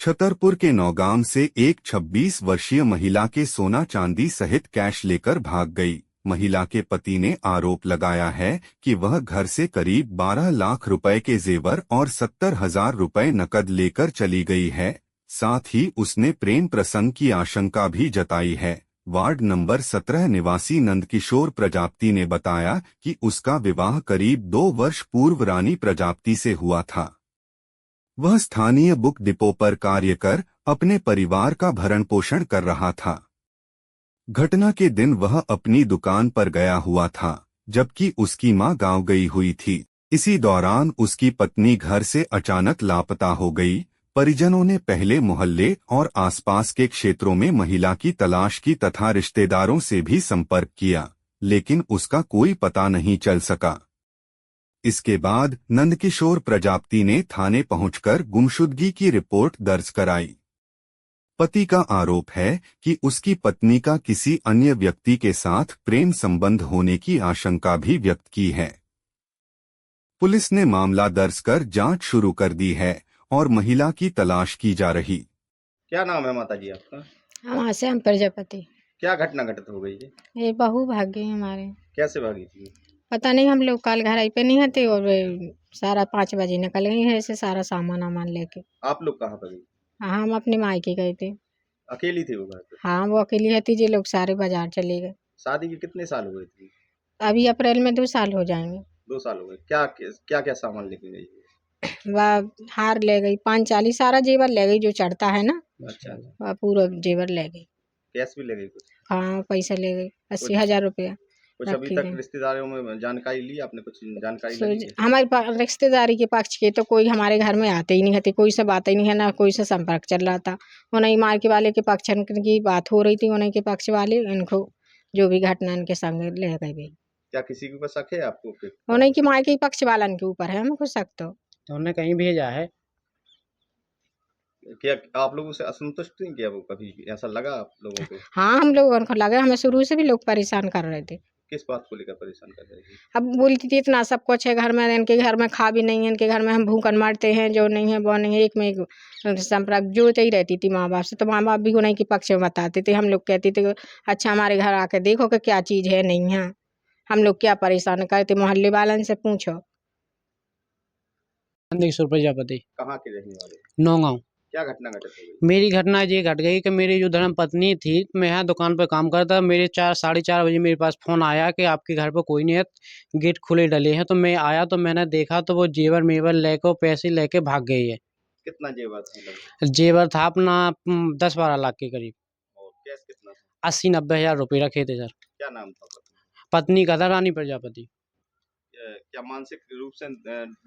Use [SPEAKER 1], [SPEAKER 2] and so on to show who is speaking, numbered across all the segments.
[SPEAKER 1] छतरपुर के नौगाम से एक 26 वर्षीय महिला के सोना चांदी सहित कैश लेकर भाग गई। महिला के पति ने आरोप लगाया है कि वह घर से करीब 12 लाख रुपए के जेवर और 70,000 रुपए नकद लेकर चली गई है। साथ ही उसने प्रेम प्रसंग की आशंका भी जताई है। वार्ड नंबर 17 निवासी नंदकिशोर प्रजापति ने बताया कि उसका विवाह करीब 2 वर्ष पूर्व रानी प्रजापति से हुआ था। वह स्थानीय बुक डिपो पर कार्य कर अपने परिवार का भरण पोषण कर रहा था। घटना के दिन वह अपनी दुकान पर गया हुआ था, जबकि उसकी मां गांव गई हुई थी। इसी दौरान उसकी पत्नी घर से अचानक लापता हो गई। परिजनों ने पहले मोहल्ले और आसपास के क्षेत्रों में महिला की तलाश की तथा रिश्तेदारों से भी संपर्क किया, लेकिन उसका कोई पता नहीं चल सका। इसके बाद नंदकिशोर प्रजापति ने थाने पहुंचकर गुमशुदगी की रिपोर्ट दर्ज कराई। पति का आरोप है कि उसकी पत्नी का किसी अन्य व्यक्ति के साथ प्रेम संबंध होने की आशंका भी व्यक्त की है। पुलिस ने मामला दर्ज कर जांच शुरू कर दी है और महिला की तलाश की जा रही।
[SPEAKER 2] क्या नाम है माता जी आपका?
[SPEAKER 3] हाँ, श्याम प्रजापति।
[SPEAKER 2] क्या घटना घटित हो गई है?
[SPEAKER 3] ये बहू भाग गई हमारे।
[SPEAKER 2] कैसे भागी थी?
[SPEAKER 3] पता नहीं, हम लोग कल घर पे नहीं थे और सारा 5 बजे निकल गई है, ऐसे सारा सामान वामान लेके।
[SPEAKER 2] आप लोग कहाँ पर गई?
[SPEAKER 3] हाँ, हम अपने मायके गए थे।
[SPEAKER 2] अकेली थी वो घर पे?
[SPEAKER 3] हाँ, वो अकेली है थी जी, लोग सारे बाजार चले गए।
[SPEAKER 2] शादी के कितने साल हुए थे?
[SPEAKER 3] अभी अप्रैल में 2 साल हो जाएंगे।
[SPEAKER 2] 2 साल हो गए। क्या क्या क्या सामान लेके गई?
[SPEAKER 3] वह हार ले गई, 5 सारा जेवर ले गई जो चढ़ता है ना।
[SPEAKER 2] अच्छा।
[SPEAKER 3] वह पूरा जेवर ले गई।
[SPEAKER 2] कैश भी ले गई कुछ?
[SPEAKER 3] हाँ, पैसा ले गई 80,000 रुपया।
[SPEAKER 2] कुछ अभी तक रिश्तेदारों में जानकारी ली आपने? कुछ जानकारी लगी है?
[SPEAKER 3] हमारे रिश्तेदारी के पक्ष के तो कोई हमारे घर में आते ही नहीं थे, कोई से बात ही नहीं है, ना कोई से संपर्क चल रहा था। उन्हीं मार्के वाले के पक्ष की बात हो रही थी, उन्हीं के पक्ष वाले इनको जो भी घटना इनके संग ले गए भी।
[SPEAKER 2] क्या किसी के ऊपर शक है आपको?
[SPEAKER 3] उन्हीं की मार्के पक्ष वालन के ऊपर है, हमको शक तो
[SPEAKER 4] उन्होंने कहीं भेजा है।
[SPEAKER 2] क्या आप लोगों से असंतुष्ट नहीं किया वो कभी? ऐसा लगा आप लोगों को?
[SPEAKER 3] हाँ, हम लोग उनको लगा, हमें शुरू से भी लोग परेशान कर रहे थे।
[SPEAKER 2] किस बात को लेकर परेशान कर रहे थे?
[SPEAKER 3] अब बोलती थी इतना सब कुछ है घर में, इनके घर में खा भी नहीं है, इनके घर में हम भूखन मरते हैं, जो नहीं है वो नहीं है। एक में एक संपर्क जोड़ते ही रहती थी माँ बाप से, तो माँ बाप भी उन्हीं के पक्ष में बताते थे। हम लोग कहते थे अच्छा हमारे घर आके देखो कि क्या चीज़ है नहीं है, हम लोग क्या परेशान करते, मोहल्ले वालन से पूछो।
[SPEAKER 4] नंदकिशोर प्रजापति।
[SPEAKER 2] कहाँ के रहने वाले?
[SPEAKER 4] नौगांव।
[SPEAKER 2] क्या घटना घटित हो गई?
[SPEAKER 4] मेरी घटना ये घट गई कि मेरी जो धर्म पत्नी थी, मैं यहाँ दुकान पर काम करता, मेरे 4-4:30 बजे मेरे पास फ़ोन आया कि आपके घर पर कोई नहीं है, गेट खुले डले हैं। तो मैं आया तो मैंने देखा तो वो जेवर मेवर लेकर पैसे लेके भाग गई है।
[SPEAKER 2] कितना जेवर था?
[SPEAKER 4] जेवर था अपना 10-12 लाख के करीब।
[SPEAKER 2] और कैश कितना था?
[SPEAKER 4] 80-90 हज़ार रुपये रखे थे सर।
[SPEAKER 2] क्या नाम था
[SPEAKER 4] पत्नी का था रानी प्रजापति।
[SPEAKER 2] क्या मानसिक रूप से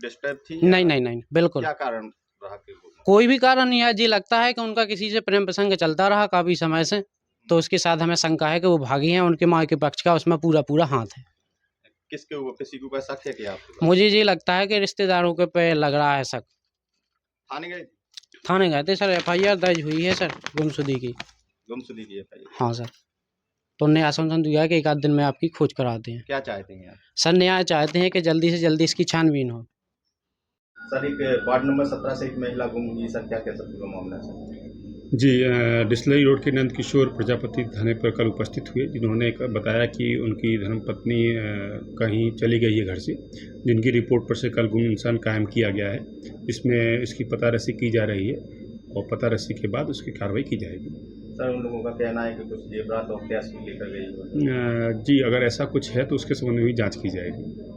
[SPEAKER 2] डिस्टर्ब थी?
[SPEAKER 4] नहीं, बिल्कुल।
[SPEAKER 2] क्या कारण रहा कि वो?
[SPEAKER 4] कोई भी कारण नहीं है। जी लगता है कि उनका किसी से प्रेम प्रसंग चलता रहा काफी समय से, तो उसके साथ हमें शंका है कि वो भागी हैं। उनके माँ के पक्ष का उसमें पूरा हाथ है।
[SPEAKER 2] किसके ऊपर? किसी के ऊपर शक है क्या आपको?
[SPEAKER 4] मुझे ये लगता है कि रिश्तेदारों के पे लग रहा है शक।
[SPEAKER 2] थाने गए?
[SPEAKER 4] थाने गए थे सर, FIR दर्ज हुई है सर गुमशुदगी की।
[SPEAKER 2] गुमशुदगी की FIR?
[SPEAKER 4] हाँ सर। तो उन्हें आश्वासन दिया कि 1 आध दिन में आपकी खोज कराते हैं।
[SPEAKER 2] क्या चाहते हैं आप?
[SPEAKER 4] सर न्याय चाहते हैं कि जल्दी से जल्दी इसकी छानबीन हो।
[SPEAKER 2] सर एक वार्ड नंबर 17 से एक महिला गुम हुई, सर क्या कह सकते हो मामला सर?
[SPEAKER 5] जी, डिस्लरी रोड के नंदकिशोर प्रजापति थाने पर कल उपस्थित हुए, जिन्होंने बताया कि उनकी धर्मपत्नी कहीं चली गई है घर से, जिनकी रिपोर्ट पर से कल गुमशुदा कायम किया गया है। इसमें इसकी पता रसी की जा रही है और पता रसी के बाद उसकी कार्रवाई की जाएगी।
[SPEAKER 2] सर उन लोगों का कहना है कि कुछ जेवरात और कैश भी लेकर गई है।
[SPEAKER 5] जी, अगर ऐसा कुछ है तो उसके संबंध में भी जाँच की जाएगी।